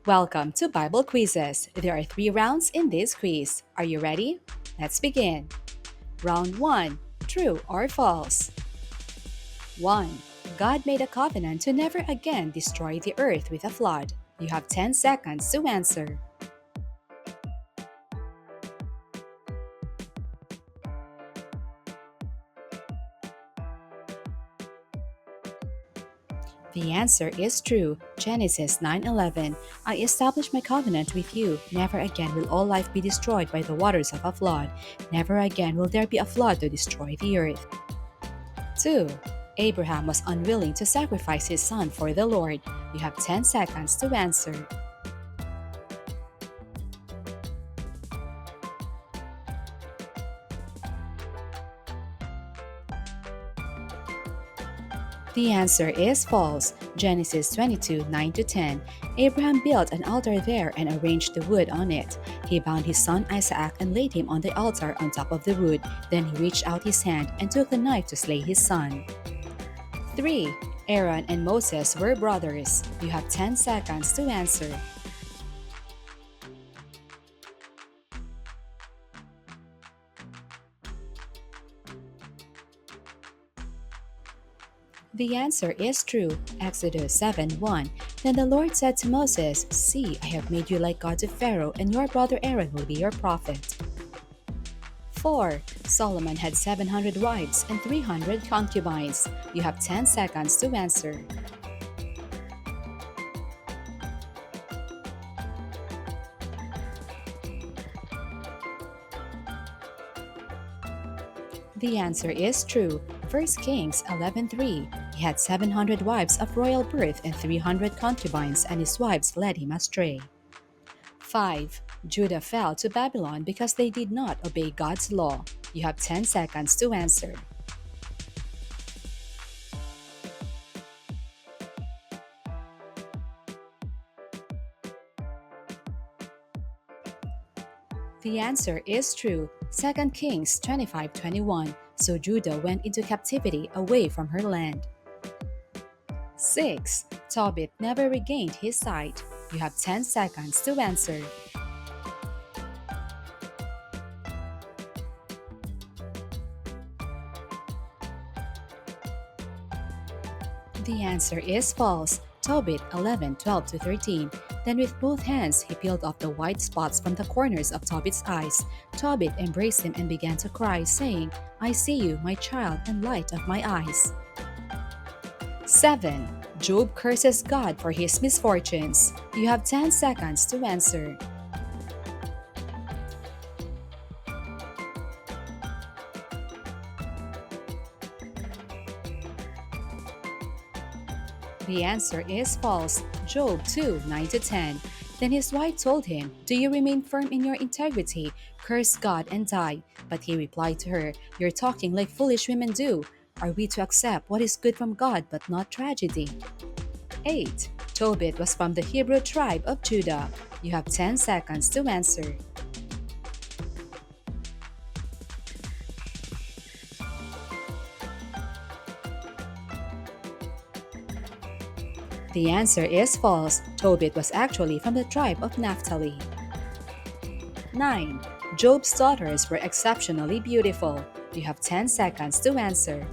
Welcome to Bible Quizzes. There are three rounds in this quiz. Are you ready? Let's begin. Round 1. True or false? 1. God made a covenant to never again destroy the earth with a flood. You have 10 seconds to answer. The answer is true. Genesis 9:11. I establish my covenant with you. Never again will all life be destroyed by the waters of a flood. Never again will there be a flood to destroy the earth. 2. Abraham was unwilling to sacrifice his son for the Lord. You have 10 seconds to answer. The answer is false. Genesis 22:9-10. Abraham built an altar there and arranged the wood on it. He bound his son Isaac and laid him on the altar on top of the wood. Then he reached out his hand and took the knife to slay his son. 3. Aaron and Moses were brothers. You have 10 seconds to answer. The answer is true. Exodus 7:1. Then the Lord said to Moses, See, I have made you like God to Pharaoh, and your brother Aaron will be your prophet. 4. Solomon had 700 wives and 300 concubines. You have 10 seconds to answer. The answer is true. 1 Kings 11:3. He had 700 wives of royal birth and 300 concubines, and his wives led him astray. 5. Judah fell to Babylon because they did not obey God's law. You have 10 seconds to answer. The answer is true. 2 Kings 25:21. So Judah went into captivity away from her land. 6. Tobit never regained his sight. You have 10 seconds to answer. The answer is false. Tobit 11:12-13. Then with both hands he peeled off the white spots from the corners of Tobit's eyes. Tobit embraced him and began to cry, saying, I see you, my child, and light of my eyes. 7. Job curses God for his misfortunes. You have 10 seconds to answer. The answer is false. Job 2:9-10. Then his wife told him, Do you remain firm in your integrity? Curse God and die. But he replied to her, You're talking like foolish women do. Are we to accept what is good from God but not tragedy? 8. Tobit was from the Hebrew tribe of Judah. You have 10 seconds to answer. The answer is false. Tobit was actually from the tribe of Naphtali. 9. Job's daughters were exceptionally beautiful. You have 10 seconds to answer.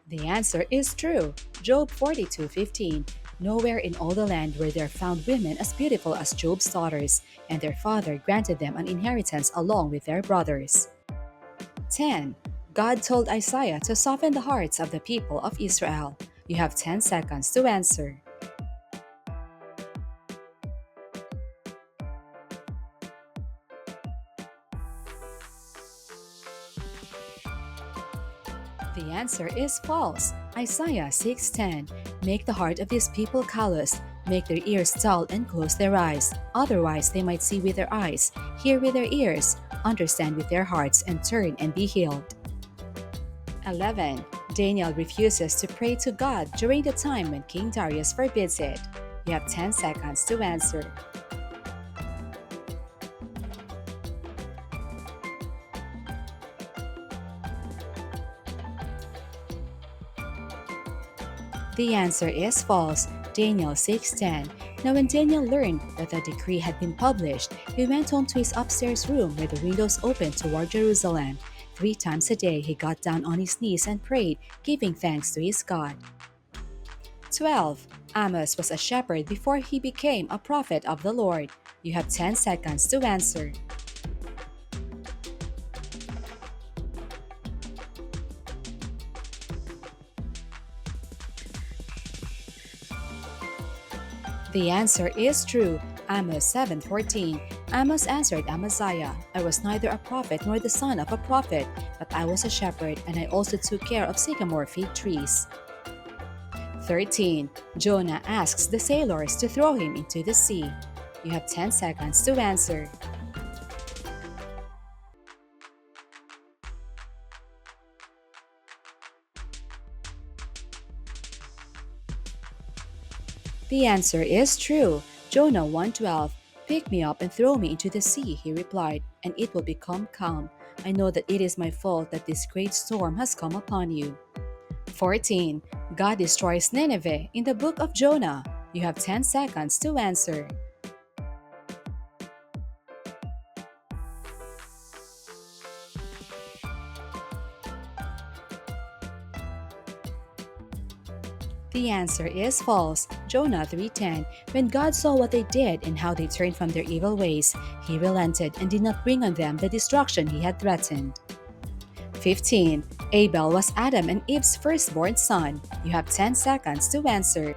The answer is true. Job 42:15. Nowhere in all the land were there found women as beautiful as Job's daughters, and their father granted them an inheritance along with their brothers. 10. God told Isaiah to soften the hearts of the people of Israel. You have 10 seconds to answer. The answer is false. Isaiah 6:10. Make the heart of these people callous, make their ears dull and close their eyes. Otherwise they might see with their eyes, hear with their ears, understand with their hearts, and turn and be healed. 11. Daniel refuses to pray to God during the time when King Darius forbids it. You have 10 seconds to answer. The answer is false. Daniel 6:10. Now when Daniel learned that the decree had been published, he went home to his upstairs room where the windows opened toward Jerusalem. 3 times a day he got down on his knees and prayed, giving thanks to his God. 12. Amos was a shepherd before he became a prophet of the Lord. You have 10 seconds to answer. The answer is true. Amos 7:14. Amos answered Amaziah, I was neither a prophet nor the son of a prophet, but I was a shepherd, and I also took care of sycamore fig trees. 13. Jonah asks the sailors to throw him into the sea. You have 10 seconds to answer. The answer is true. Jonah 1:12. Pick me up and throw me into the sea, he replied, and it will become calm. I know that it is my fault that this great storm has come upon you. 14. God destroys Nineveh in the book of Jonah. You have 10 seconds to answer. The answer is false. Jonah 3:10. When God saw what they did and how they turned from their evil ways, he relented and did not bring on them the destruction he had threatened. 15. Abel was Adam and Eve's firstborn son. You have 10 seconds to answer.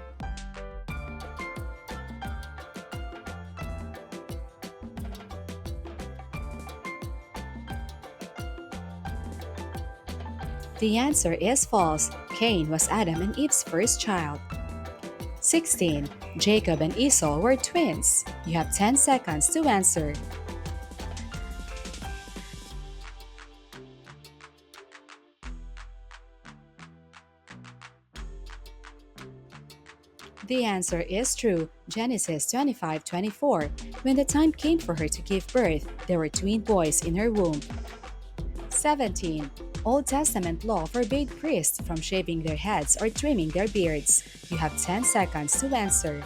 The answer is false. Cain was Adam and Eve's first child. 16. Jacob and Esau were twins. You have 10 seconds to answer. The answer is true. Genesis 25:24. When the time came for her to give birth, there were twin boys in her womb. 17. Old Testament law forbade priests from shaving their heads or trimming their beards. You have 10 seconds to answer.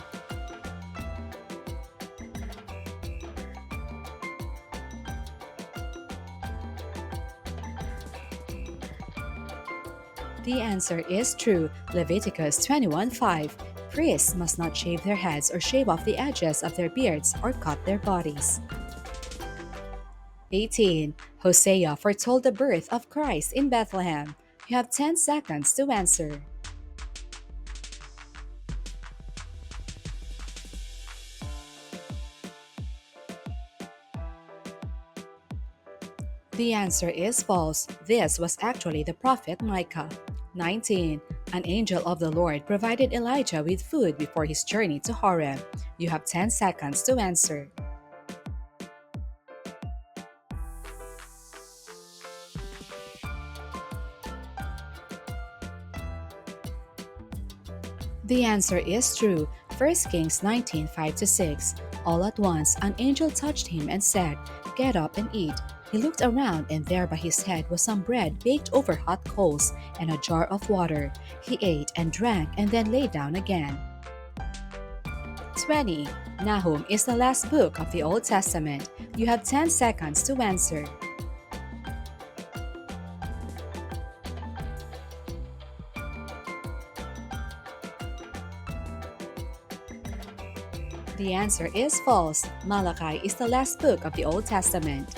The answer is true. Leviticus 21:5. Priests must not shave their heads or shave off the edges of their beards or cut their bodies. 18. Hosea foretold the birth of Christ in Bethlehem. You have 10 seconds to answer. The answer is false. This was actually the prophet Micah. 19. An angel of the Lord provided Elijah with food before his journey to Horeb. You have 10 seconds to answer. The answer is true. 1 Kings 19:5-6. All at once, an angel touched him and said, Get up and eat. He looked around, and there by his head was some bread baked over hot coals and a jar of water. He ate and drank and then lay down again. 20. Nahum is the last book of the Old Testament. You have 10 seconds to answer. The answer is false. Malachi is the last book of the Old Testament.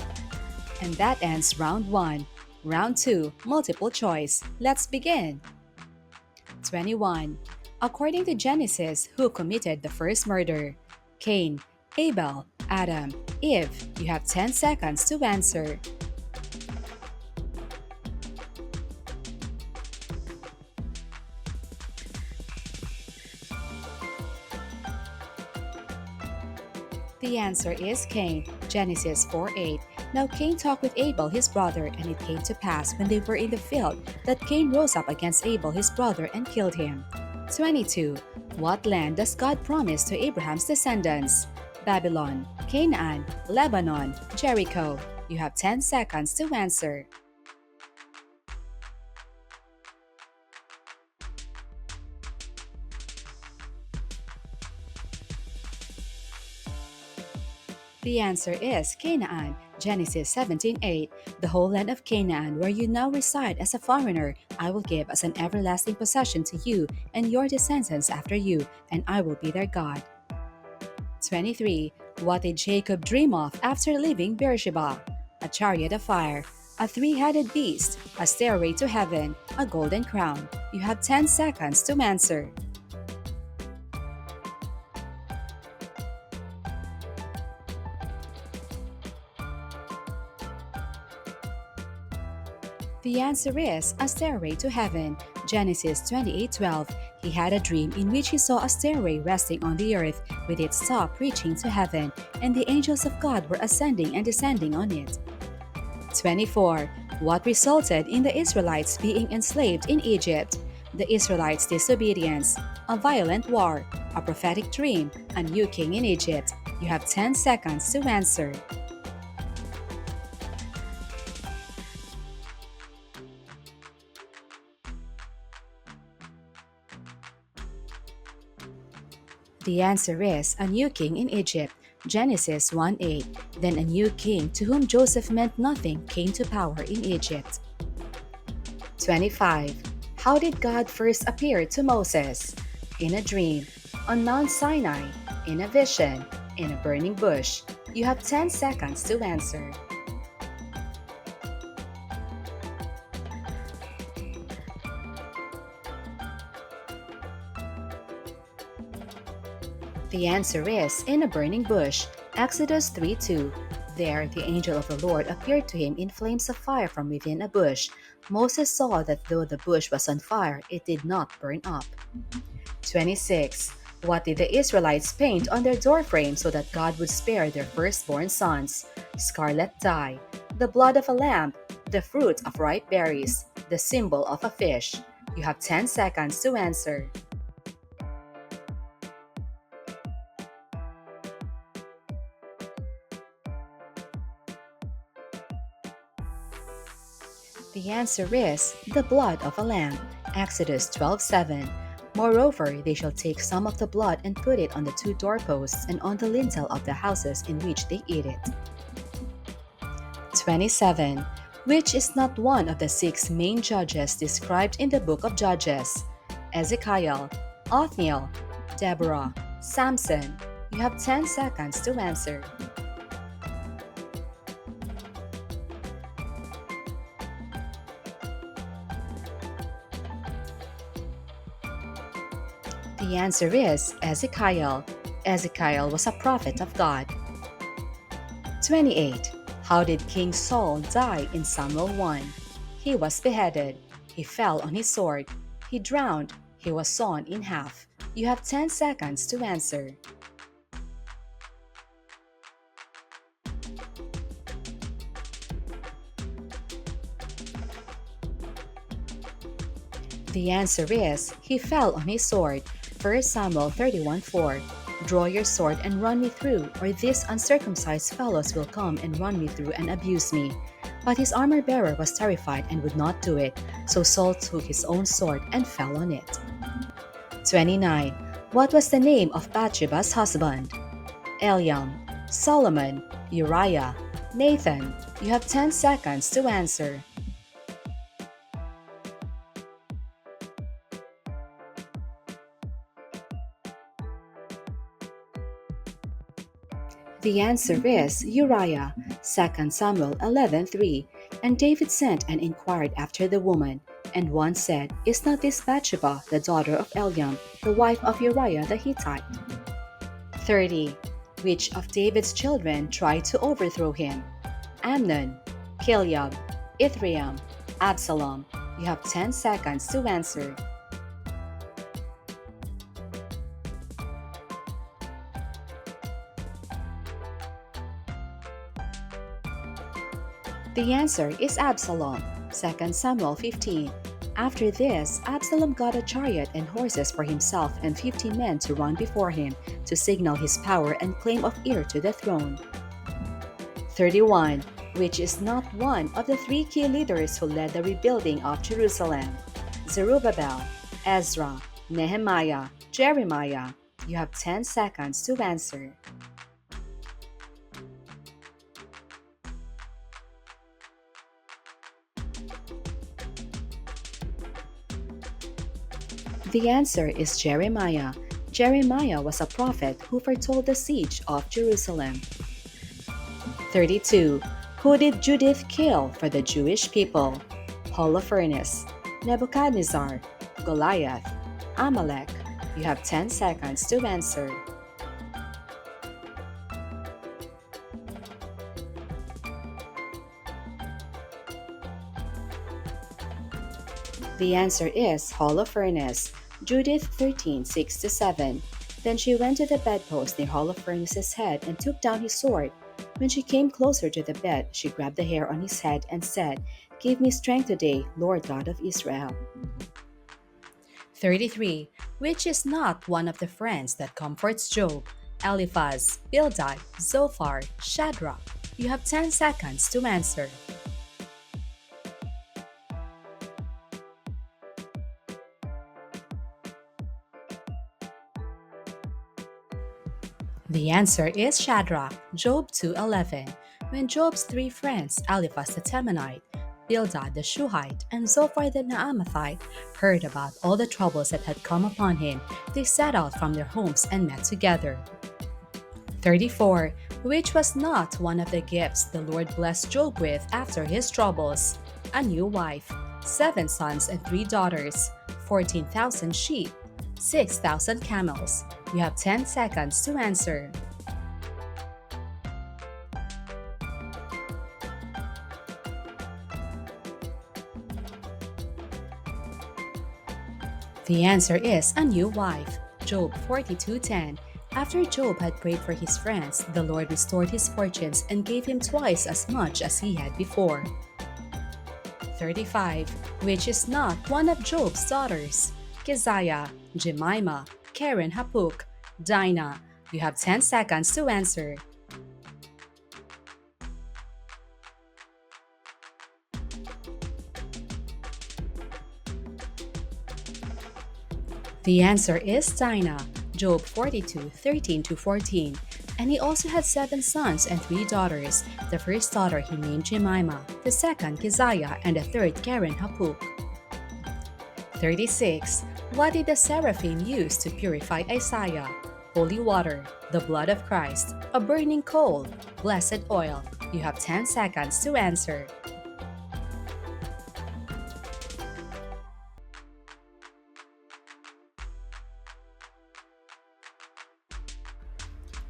And that ends round 1. Round 2, multiple choice. Let's begin. 21. According to Genesis, who committed the first murder? Cain, Abel, Adam, Eve. You have 10 seconds to answer. The answer is Cain. Genesis 4:8. Now Cain talked with Abel his brother, and it came to pass when they were in the field that Cain rose up against Abel his brother and killed him. 22. What land does God promise to Abraham's descendants? Babylon, Canaan, Lebanon, Jericho. You have 10 seconds to answer. The answer is Canaan, Genesis 17:8. The whole land of Canaan, where you now reside as a foreigner, I will give as an everlasting possession to you and your descendants after you, and I will be their God. 23. What did Jacob dream of after leaving Beersheba? A chariot of fire, a three-headed beast, a stairway to heaven, a golden crown. You have 10 seconds to answer. The answer is A Stairway to Heaven, Genesis 28:12. He had a dream in which he saw a stairway resting on the earth with its top reaching to heaven, and the angels of God were ascending and descending on it. 24. What resulted in the Israelites being enslaved in Egypt? The Israelites' disobedience, a violent war, a prophetic dream, a new king in Egypt. You have 10 seconds to answer. The answer is a new king in Egypt, Genesis 1:8. Then a new king to whom Joseph meant nothing came to power in Egypt. 25. How did God first appear to Moses? In a dream, on Mount Sinai, in a vision, in a burning bush. You have 10 seconds to answer. The answer is in a burning bush, Exodus 3:2. There, the angel of the Lord appeared to him in flames of fire from within a bush. Moses saw that though the bush was on fire, it did not burn up. 26. What did the Israelites paint on their doorframe so that God would spare their firstborn sons? Scarlet dye, the blood of a lamb, the fruit of ripe berries, the symbol of a fish. You have 10 seconds to answer. The answer is the blood of a lamb, Exodus 12:7. Moreover, they shall take some of the blood and put it on the two doorposts and on the lintel of the houses in which they eat it. 27. Which is not one of the six main judges described in the book of Judges? Ezekiel, Othniel, Deborah, Samson. You have 10 seconds to answer. The answer is Ezekiel. Ezekiel was a prophet of God. 28. How did King Saul die in Samuel 1? He was beheaded. He fell on his sword. He drowned. He was sawn in half. You have 10 seconds to answer. The answer is he fell on his sword. 1 Samuel 31:4. Draw your sword and run me through, or these uncircumcised fellows will come and run me through and abuse me. But his armor-bearer was terrified and would not do it, so Saul took his own sword and fell on it. 29. What was the name of Bathsheba's husband? Eliam, Solomon, Uriah, Nathan. You have 10 seconds to answer. The answer is Uriah, 2 Samuel 11:3. And David sent and inquired after the woman. And one said, Is not this Bathsheba, the daughter of Eliam, the wife of Uriah the Hittite? 30. Which of David's children tried to overthrow him? Amnon, Kileab, Ithream, Absalom. You have 10 seconds to answer. The answer is Absalom, 2 Samuel 15. After this, Absalom got a chariot and horses for himself and 50 men to run before him to signal his power and claim of heir to the throne. 31. Which is not one of the three key leaders who led the rebuilding of Jerusalem? Zerubbabel, Ezra, Nehemiah, Jeremiah. You have 10 seconds to answer. The answer is Jeremiah. Jeremiah was a prophet who foretold the siege of Jerusalem. 32. Who did Judith kill for the Jewish people? Holofernes, Nebuchadnezzar, Goliath, Amalek. You have 10 seconds to answer. The answer is Holofernes, Judith 13, 6-7. Then she went to the bedpost near Holofernes' head and took down his sword. When she came closer to the bed, she grabbed the hair on his head and said, "Give me strength today, Lord God of Israel." 33. Which is not one of the friends that comforts Job? Eliphaz, Bildad, Zophar, Shadrach. You have 10 seconds to answer. The answer is Shadrach, Job 2:11. When Job's three friends, Eliphaz the Temanite, Bildad the Shuhite, and Zophar the Naamathite, heard about all the troubles that had come upon him, they set out from their homes and met together. 34. Which was not one of the gifts the Lord blessed Job with after his troubles? A new wife, 7 sons and 3 daughters, 14,000 sheep, 6,000 camels. You have 10 seconds to answer. The answer is a new wife. Job 42:10. After Job had prayed for his friends, the Lord restored his fortunes and gave him twice as much as he had before. 35. Which is not one of Job's daughters? Keziah, Jemima, Karen Hapuk, Dinah. You have 10 seconds to answer. The answer is Dinah, Job 42:13-14. And he also had 7 sons and 3 daughters. The first daughter he named Jemima, the second Keziah, and the third Karen Hapuk. 36. What did the seraphim use to purify Isaiah? Holy water, the blood of Christ, a burning coal, blessed oil. You have 10 seconds to answer.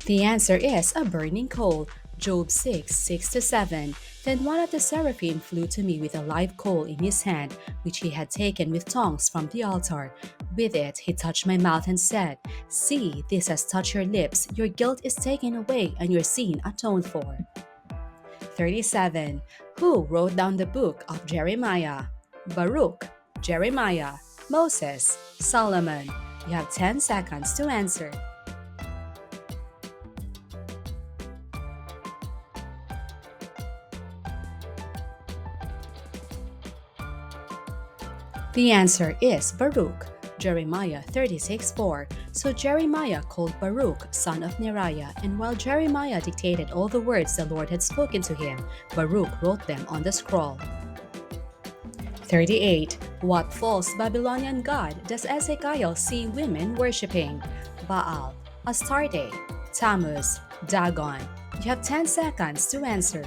The answer is a burning coal. Job 6:6-7. Then one of the seraphim flew to me with a live coal in his hand, which he had taken with tongs from the altar. With it he touched my mouth and said, "See, this has touched your lips. Your guilt is taken away and your sin atoned for." 37. Who wrote down the book of Jeremiah? Baruch, Jeremiah, Moses, Solomon. You have 10 seconds to answer. The answer is Baruch, Jeremiah 36:4. So Jeremiah called Baruch, son of Neriah, and while Jeremiah dictated all the words the Lord had spoken to him, Baruch wrote them on the scroll. 38. What false Babylonian god does Ezekiel see women worshipping? Baal, Astarte, Tammuz, Dagon. You have 10 seconds to answer.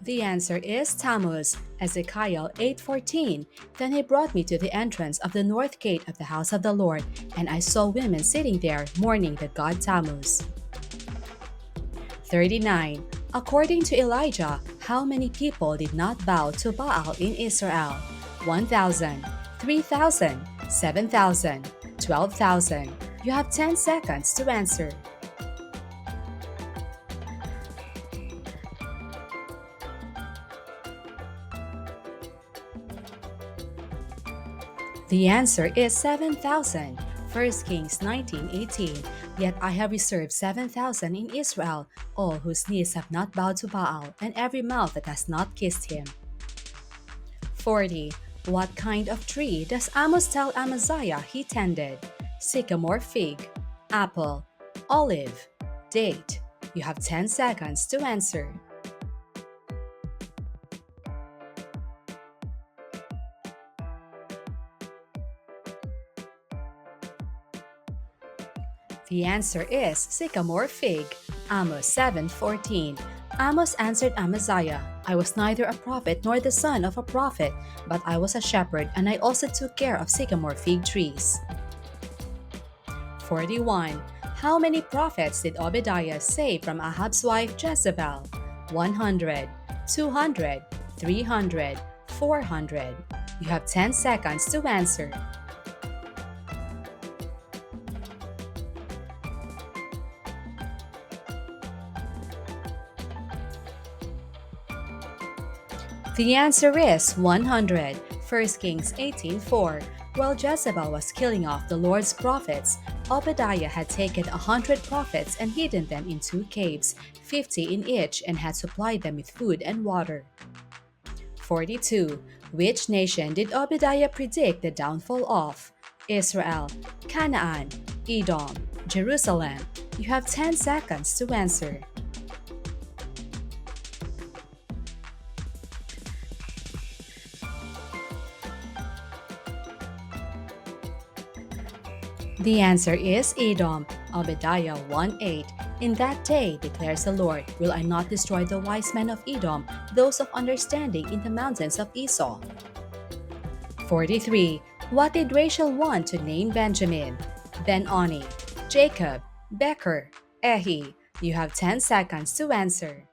The answer is Tammuz, Ezekiel 8:14. Then he brought me to the entrance of the north gate of the house of the Lord, and I saw women sitting there mourning the god Tammuz. 39. According to Elijah, how many people did not bow to Baal in Israel? 1,000, 3,000, 7,000, 12,000. You have 10 seconds to answer. The answer is 7,000. 1 Kings 19:18. Yet I have reserved 7,000 in Israel, all whose knees have not bowed to Baal, and every mouth that has not kissed him. 40. What kind of tree does Amos tell Amaziah he tended? Sycamore fig, apple, olive, date. You have 10 seconds to answer. The answer is sycamore fig. Amos 7:14. Amos answered Amaziah, I was neither a prophet nor the son of a prophet, but I was a shepherd, and I also took care of sycamore fig trees. 41. How many prophets did Obadiah save from Ahab's wife Jezebel? 100, 200, 300, 400. You have 10 seconds to answer. The answer is 100. 1 Kings 18:4. While Jezebel was killing off the Lord's prophets, Obadiah had taken 100 prophets and hidden them in 2 caves, 50 in each, and had supplied them with food and water. 42. Which nation did Obadiah predict the downfall of? Israel, Canaan, Edom, Jerusalem. You have 10 seconds to answer. The answer is Edom. Obadiah 1:8. In that day, declares the Lord, will I not destroy the wise men of Edom, those of understanding in the mountains of Esau. 43. What did Rachel want to name Benjamin? Ben-Oni, Jacob, Becher, Ehi. You have 10 seconds to answer.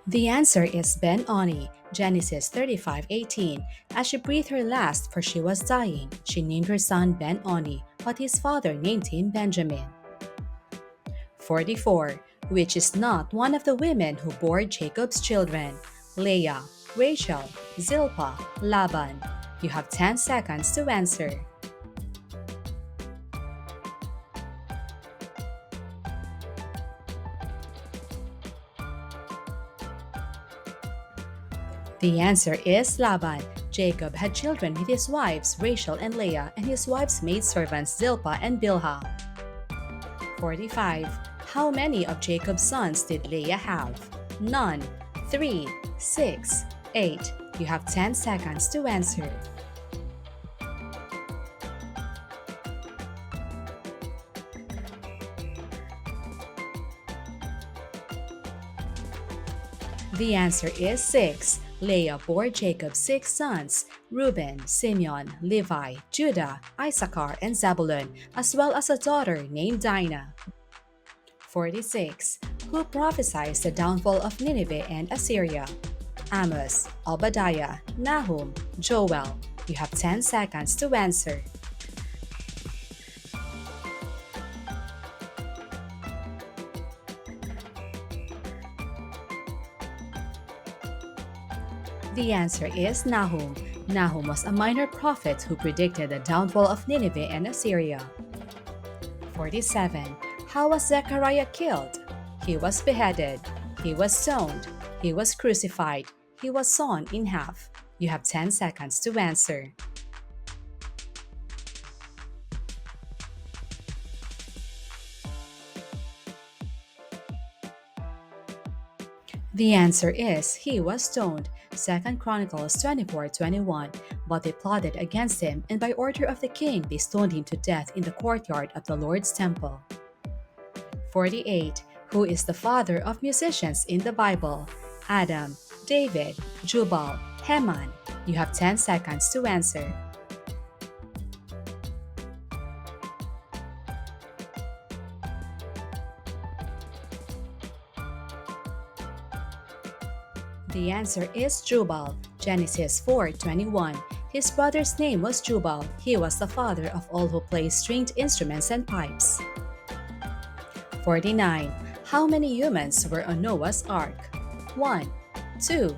The answer is Ben-Oni. Genesis 35:18. As she breathed her last, for she was dying, she named her son Ben-Oni, but his father named him Benjamin. 44. Which is not one of the women who bore Jacob's children? Leah, Rachel, Zilpah, Laban. You have 10 seconds to answer. The answer is Laban. Jacob had children with his wives Rachel and Leah, and his wives' maidservants Zilpah and Bilhah. 45. How many of Jacob's sons did Leah have? None. 3, 6, 8. You have 10 seconds to answer. The answer is 6. Leah bore Jacob 6 sons, Reuben, Simeon, Levi, Judah, Issachar, and Zebulun, as well as a daughter named Dinah. 46. Who prophesies the downfall of Nineveh and Assyria? Amos, Obadiah, Nahum, Joel. You have 10 seconds to answer. The answer is Nahum. Nahum was a minor prophet who predicted the downfall of Nineveh and Assyria. 47. How was Zechariah killed? He was beheaded. He was stoned. He was crucified. He was sawn in half. You have 10 seconds to answer. The answer is he was stoned. 2 Chronicles 24:21. But they plotted against him, and by order of the king they stoned him to death in the courtyard of the Lord's temple. 48. Who is the father of musicians in the Bible? Adam, David, Jubal, Heman. You have 10 seconds to answer. The answer is Jubal. Genesis 4:21. His brother's name was Jubal. He was the father of all who play stringed instruments and pipes. 49. How many humans were on Noah's Ark? 1, 2,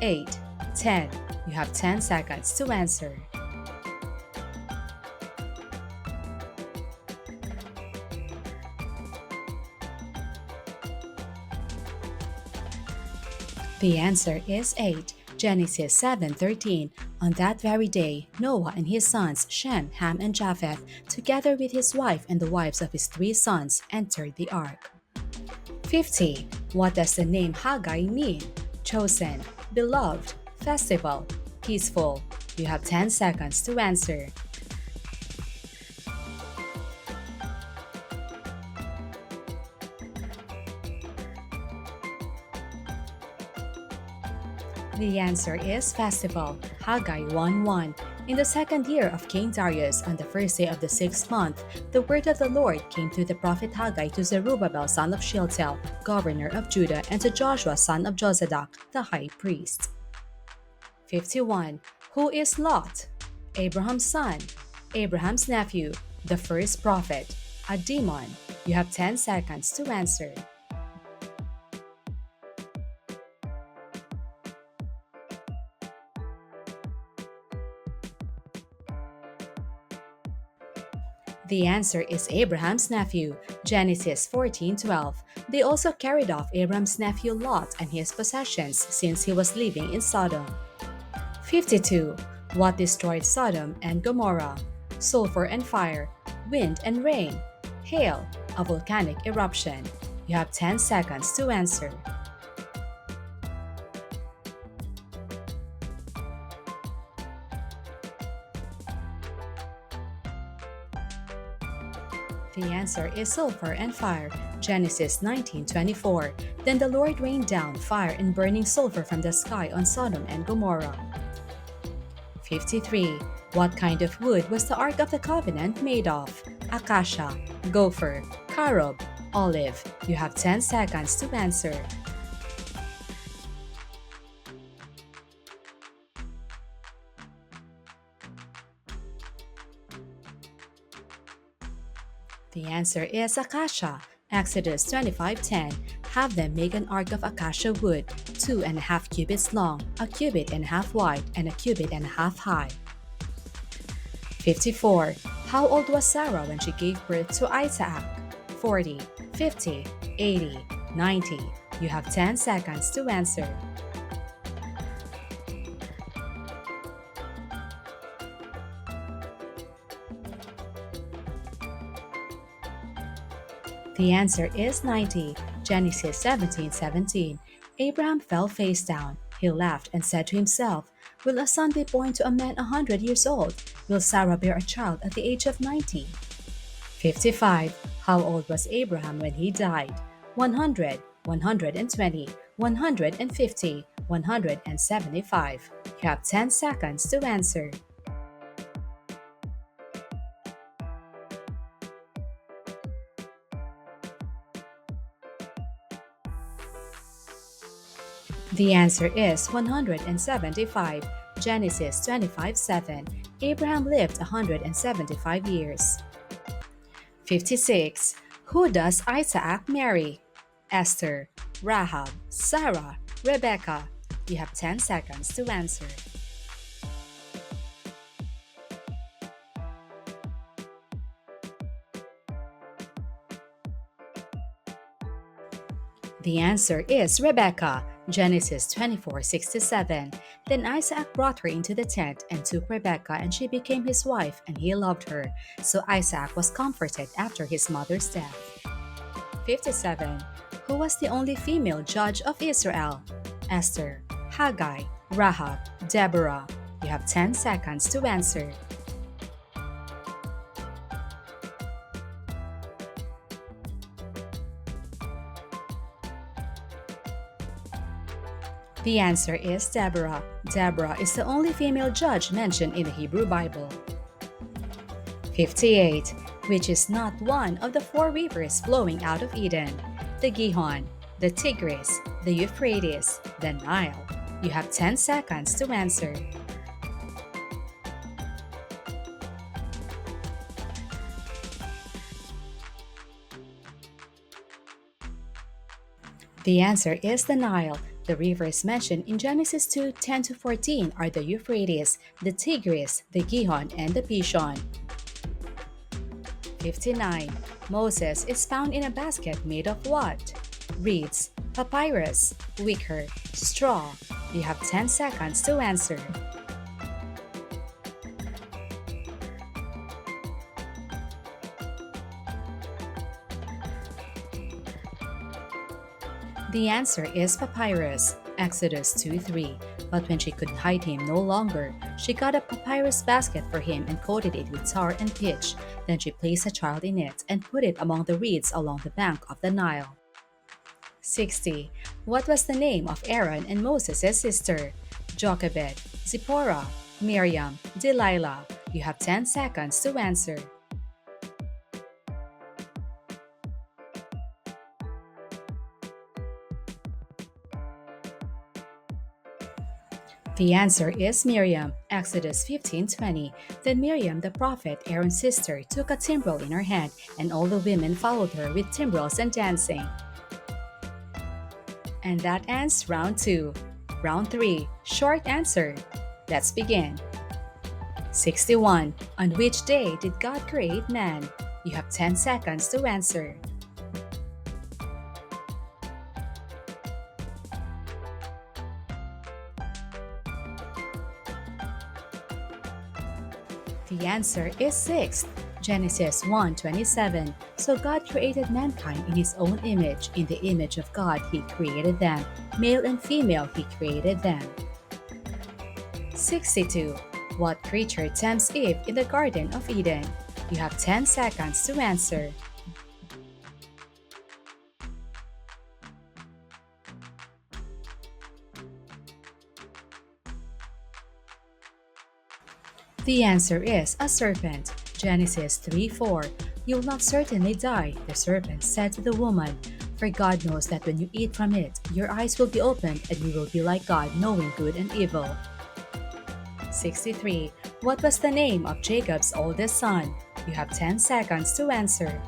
8, 10. You have 10 seconds to answer. The answer is 8. Genesis 7:13. On that very day, Noah and his sons Shem, Ham, and Japheth, together with his wife and the wives of his 3 sons, entered the ark. 50. What does the name Haggai mean? Chosen, beloved, festival, peaceful. You have 10 seconds to answer. The answer is festival, Haggai 1:1. In the second year of King Darius, on the first day of the 6th month, the word of the Lord came through the prophet Haggai to Zerubbabel son of Shealtiel, governor of Judah, and to Joshua son of Jozadak, the high priest. 51. Who is Lot? Abraham's son, Abraham's nephew, the first prophet, a demon. You have 10 seconds to answer. The answer is Abraham's nephew, Genesis 14:12. They also carried off Abraham's nephew Lot and his possessions since he was living in Sodom. 52. What destroyed Sodom and Gomorrah? Sulfur and fire, wind and rain, hail, a volcanic eruption. You have 10 seconds to answer. The answer is sulfur and fire, Genesis 19:24. Then the Lord rained down fire and burning sulfur from the sky on Sodom and Gomorrah. 53. What kind of wood was the Ark of the Covenant made of? Acacia, gopher, carob, olive. You have 10 seconds to answer. The answer is acacia, Exodus 25:10. Have them make an ark of acacia wood, 2.5 cubits long, a cubit and a half wide, and a cubit and a half high. 54. How old was Sarah when she gave birth to Isaac? 40, 50, 80, 90. You have 10 seconds to answer. The answer is 90, Genesis 17:17. Abraham fell face down. He laughed and said to himself, "Will a son be born to a man 100 years old? Will Sarah bear a child at the age of 90? 55. How old was Abraham when he died? 100, 120, 150, 175. You have 10 seconds to answer. The answer is 175, Genesis 25:7. Abraham lived 175 years. 56. Who does Isaac marry? Esther, Rahab, Sarah, Rebecca. You have 10 seconds to answer. The answer is Rebecca, Genesis 24:67. Then Isaac brought her into the tent and took Rebekah, and she became his wife, and he loved her. So Isaac was comforted after his mother's death. 57. Who was the only female judge of Israel? Esther, Haggai, Rahab, Deborah. You have 10 seconds to answer. The answer is Deborah. Deborah is the only female judge mentioned in the Hebrew Bible. 58. Which is not one of the 4 rivers flowing out of Eden? The Gihon, the Tigris, the Euphrates, the Nile. You have 10 seconds to answer. The answer is the Nile. The rivers mentioned in Genesis 2:10-14 are the Euphrates, the Tigris, the Gihon, and the Pishon. 59. Moses is found in a basket made of what? Reeds, papyrus, wicker, straw, You have 10 seconds to answer. The answer is papyrus, Exodus 2:3. But when she could hide him no longer, she got a papyrus basket for him and coated it with tar and pitch. Then she placed a child in it and put it among the reeds along the bank of the Nile. 60. What was the name of Aaron and Moses' sister? Jochebed, Zipporah, Miriam, Delilah. You have 10 seconds to answer. The answer is Miriam, Exodus 15:20. Then Miriam the prophet, Aaron's sister, took a timbrel in her hand, and all the women followed her with timbrels and dancing. And that ends round 2. Round 3, short answer. Let's begin. 61. On which day did God create man? You have 10 seconds to answer. The answer is 6th, Genesis 1:27. So God created mankind in his own image. In the image of God he created them. Male and female he created them. 62. What creature tempts Eve in the Garden of Eden? You have 10 seconds to answer. The answer is a serpent. Genesis 3:4. You will not certainly die, the serpent said to the woman. For God knows that when you eat from it, your eyes will be opened and you will be like God, knowing good and evil. 63. What was the name of Jacob's oldest son? You have 10 seconds to answer.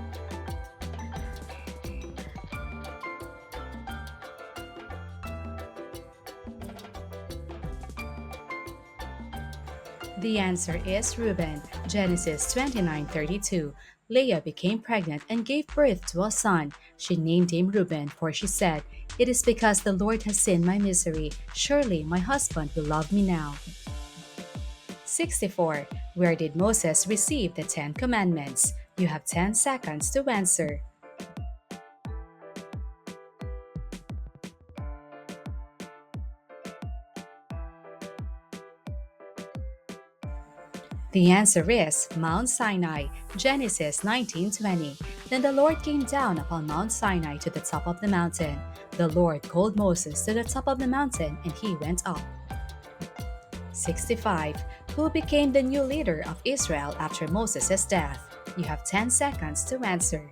The answer is Reuben, Genesis 29:32. Leah became pregnant and gave birth to a son. She named him Reuben, for she said, "It is because the Lord has seen my misery. Surely my husband will love me now." 64. Where did Moses receive the 10 Commandments? You have 10 seconds to answer. The answer is Mount Sinai, Genesis 19:20. Then the Lord came down upon Mount Sinai to the top of the mountain. The Lord called Moses to the top of the mountain, and he went up. 65. Who became the new leader of Israel after Moses' death? You have 10 seconds to answer.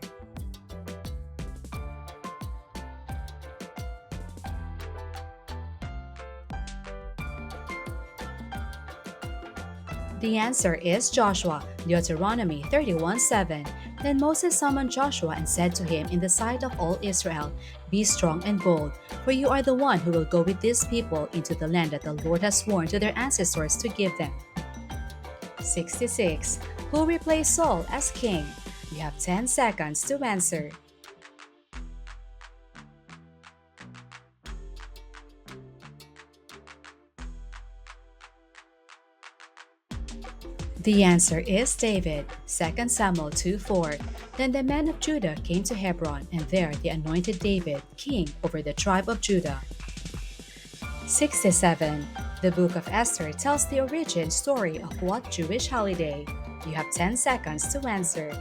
The answer is Joshua, Deuteronomy 31:7. Then Moses summoned Joshua and said to him in the sight of all Israel, "Be strong and bold, for you are the one who will go with these people into the land that the Lord has sworn to their ancestors to give them." 66. Who replaced Saul as king? You have 10 seconds to answer. The answer is David, 2 Samuel 2:4. Then the men of Judah came to Hebron, and there they anointed David king over the tribe of Judah. 67. The book of Esther tells the origin story of what Jewish holiday? You have 10 seconds to answer.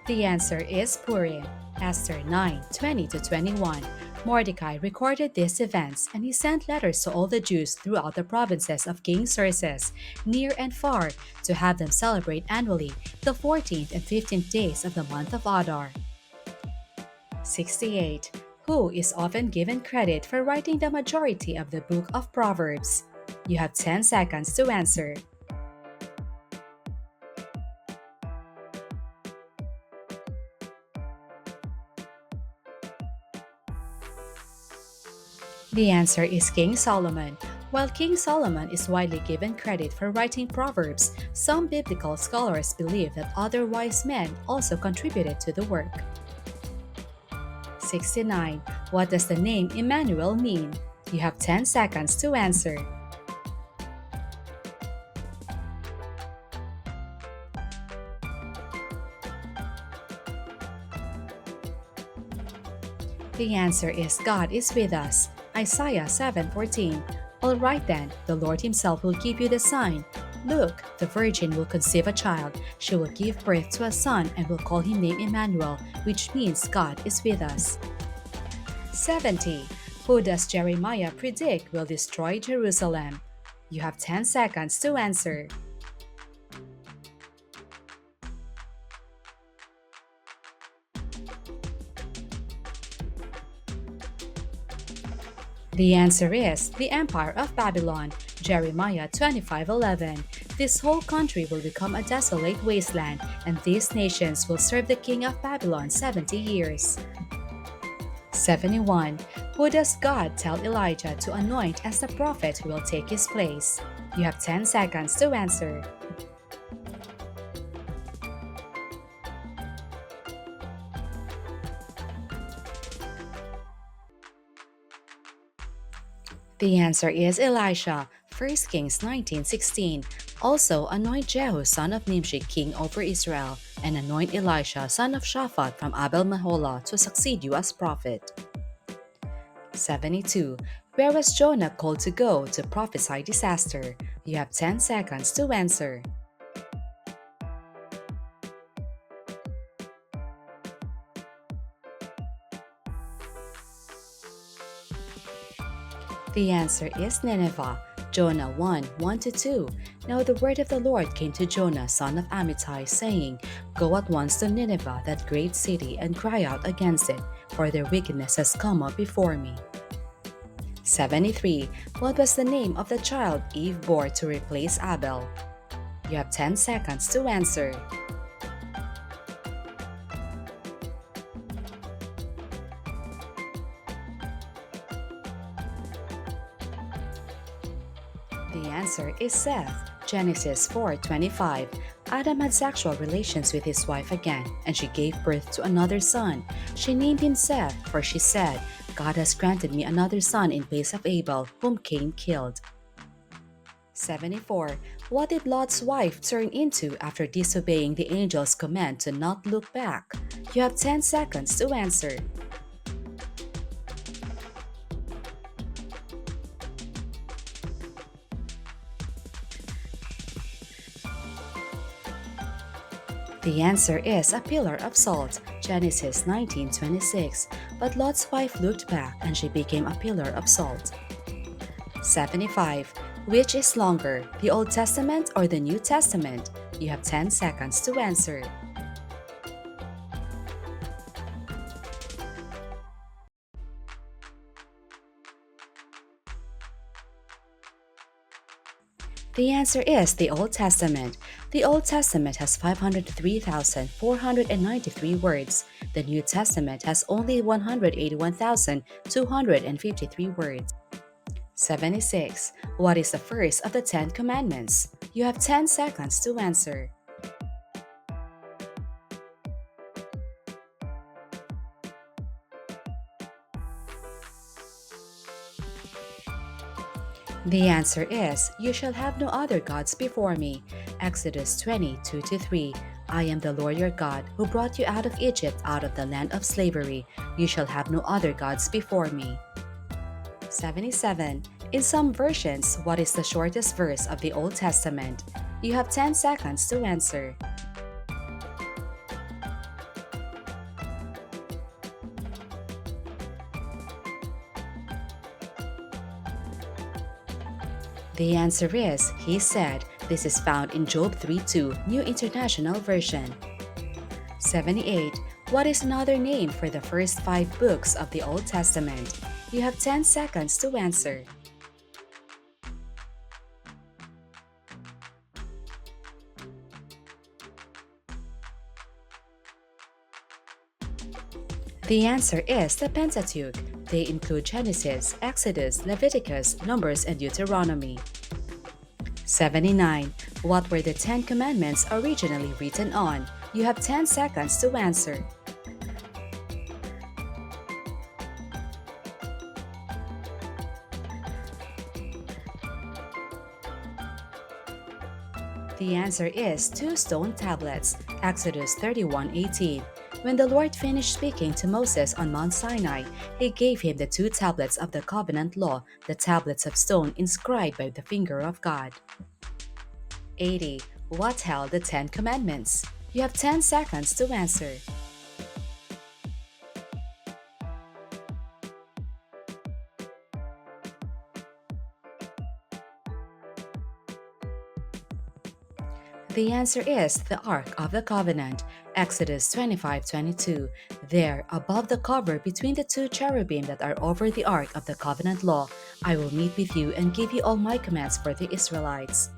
The answer is Purim, Esther 9:20-21. Mordecai recorded these events, and he sent letters to all the Jews throughout the provinces of King Xerxes, near and far, to have them celebrate annually the 14th and 15th days of the month of Adar. 68. Who is often given credit for writing the majority of the book of Proverbs? You have 10 seconds to answer. The answer is King Solomon. While King Solomon is widely given credit for writing Proverbs, some biblical scholars believe that other wise men also contributed to the work. 69. What does the name Emmanuel mean? You have 10 seconds to answer. The answer is God is with us. Isaiah 7:14. All right then, the Lord himself will give you the sign. Look, the virgin will conceive a child. She will give birth to a son and will call him name Emmanuel, which means God is with us. 70. Who does Jeremiah predict will destroy Jerusalem? You have 10 seconds to answer. The answer is the Empire of Babylon, Jeremiah 25:11. This whole country will become a desolate wasteland, and these nations will serve the king of Babylon 70 years. 71. Who does God tell Elijah to anoint as the prophet who will take his place? You have 10 seconds to answer. The answer is Elisha, 1 Kings 19:16. Also, anoint Jehu son of Nimshi king over Israel, and anoint Elisha son of Shaphat from Abel Meholah to succeed you as prophet. 72. Where was Jonah called to go to prophesy disaster? You have 10 seconds to answer. The answer is Nineveh, Jonah 1:1-2. Now the word of the Lord came to Jonah, son of Amittai, saying, Go at once to Nineveh, that great city, and cry out against it, for their wickedness has come up before me. 73. What was the name of the child Eve bore to replace Abel? You have 10 seconds to answer. The answer is Seth, Genesis 4:25. Adam had sexual relations with his wife again, and she gave birth to another son. She named him Seth, for she said, God has granted me another son in place of Abel, whom Cain killed. 74. What did Lot's wife turn into after disobeying the angel's command to not look back? You have 10 seconds to answer. The answer is a pillar of salt, Genesis 19:26. But Lot's wife looked back and she became a pillar of salt. 75. Which is longer, the Old Testament or the New Testament? You have 10 seconds to answer. The answer is the Old Testament. The Old Testament has 503,493 words. The New Testament has only 181,253 words. 76. What is the first of the 10 commandments? You have 10 seconds to answer. The answer is, You shall have no other gods before me. Exodus 20:2-3. I am the Lord your God, who brought you out of Egypt, out of the land of slavery. You shall have no other gods before me. 77. In some versions, what is the shortest verse of the Old Testament? You have 10 seconds to answer. The answer is, He said. This is found in Job 3:2, New International Version. 78. What is another name for the first 5 books of the Old Testament? You have 10 seconds to answer. The answer is the Pentateuch, They include Genesis, Exodus, Leviticus, Numbers, and Deuteronomy. 79. What were the Ten Commandments originally written on? You have 10 seconds to answer. The answer is two stone tablets, Exodus 31:18. When the Lord finished speaking to Moses on Mount Sinai, he gave him the two tablets of the covenant law, the tablets of stone inscribed by the finger of God. 80. What held the Ten Commandments? You have 10 seconds to answer. The answer is the Ark of the Covenant, Exodus 25:22. There, above the cover between the two cherubim that are over the Ark of the Covenant law, I will meet with you and give you all my commands for the Israelites.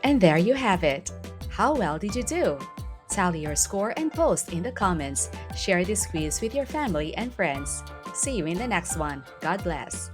And there you have it. How well did you do? Tally your score and post in the comments. Share this quiz with your family and friends. See you in the next one. God bless.